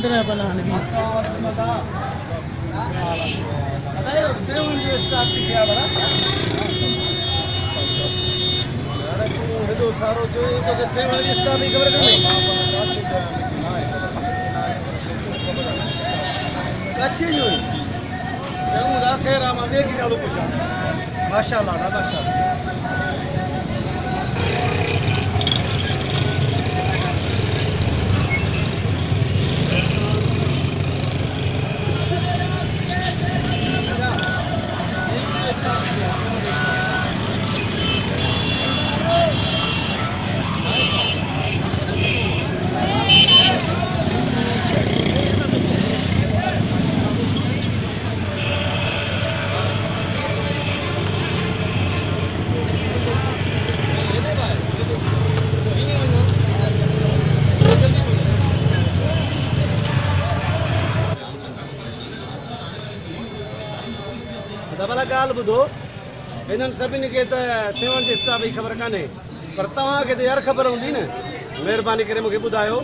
15 पनाह भी अरे 7 जो स्टाफ की क्या बड़ा अरे तू तो सारो जो ये तो 7 जो स्टाफ की खबर कर अच्छी जो है वो राखे रामा में की गालो पूछा माशाल्लाह ना माशाल्लाह भला ॻाल्हि ॿुधो हिननि सभिनी खे त 7 स्टाफ जी ख़बर कान्हे पर तव्हांखे त यार ख़बर हूंदी न महिरबानी करे मूंखे ॿुधायो